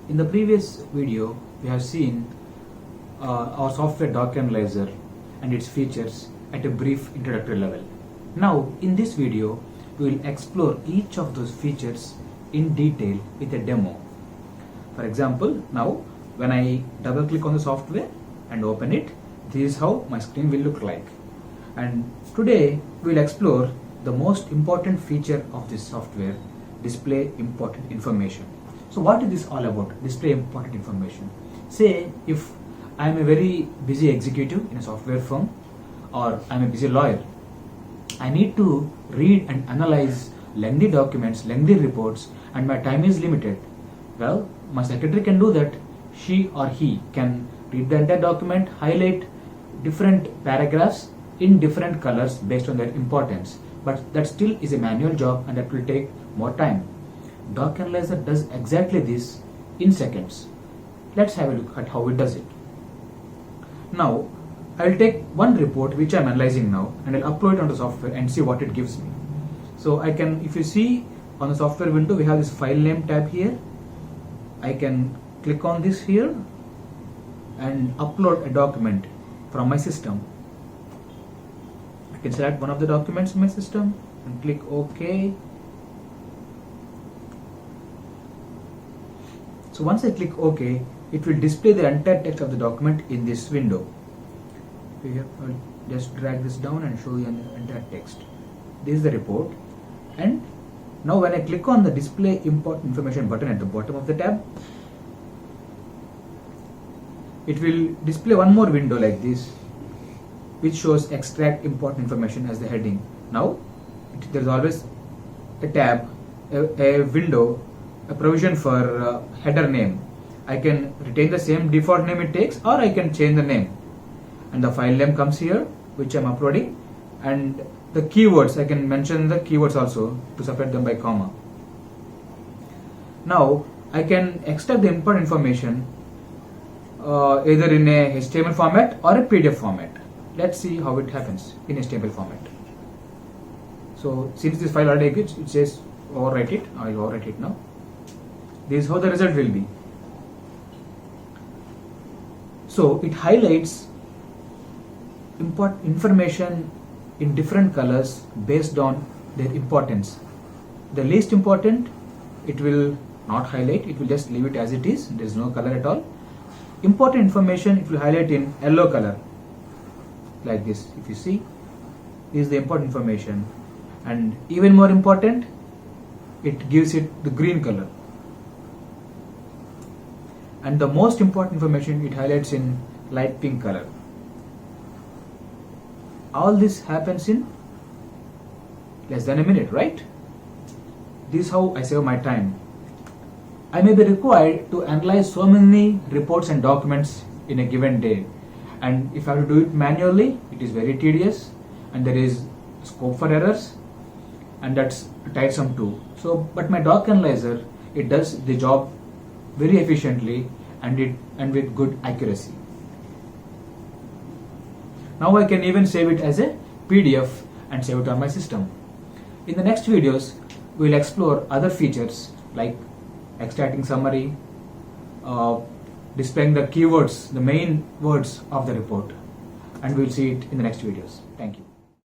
In the previous video, we have seen our software Doc Analyzer and its features at a brief introductory level. Now, in this video, we will explore each of those features in detail with a demo. For example, now when I double click on the software and open it, this is how my screen will look like. And today we will explore the most important feature of this software, display important information. So what is this all about? Display important information. Say if I am a very busy executive in a software firm, or I am a busy lawyer, I need to read and analyze lengthy documents, lengthy reports, and my time is limited. Well, my secretary can do that. She or he can read the entire document, highlight different paragraphs in different colors based on their importance. But that still is a manual job and that will take more time. Doc Analyzer does exactly this in seconds. Let's have a look at how it does it. Now, I will take one report which I am analyzing now and I'll upload it onto software and see what it gives me. So I can, if you see on the software window, we have this file name tab here. I can click on this here and upload a document from my system. I can select one of the documents in my system and click OK. So once I click OK, it will display the entire text of the document in this window. Here, I'll just drag this down and show you the entire text. This is the report, and now when I click on the display important information button at the bottom of the tab, it will display one more window like this, which shows extract important information as the heading. Now there is always a tab, a window, a provision for header name. I can retain the same default name it takes, or I can change the name. And the file name comes here, which I am uploading, and the keywords, I can mention the keywords also to separate them by comma. Now I can extract the important information either in a HTML format or a PDF format. Let's see how it happens in HTML format. So since this file already exists, it says overwrite it. I will overwrite it now. This is how the result will be. So it highlights important information in different colors based on their importance. The least important, it will not highlight, it will just leave it as it is. There is no color at all. Important information, it will highlight in yellow color like this. If you see, this is the important information, and even more important, it gives it the green color. And the most important information, it highlights in light pink color. All this happens in less than a minute, right? This is how I save my time. I may be required to analyze so many reports and documents in a given day, and if I have to do it manually, it is very tedious and there is scope for errors, and that's tiresome too. So, but my Doc Analyzer, it does the job very efficiently and with good accuracy. Now I can even save it as a PDF and save it on my system. In the next videos, we will explore other features like extracting summary, displaying the keywords, the main words of the report, and we will see it in the next videos. Thank you.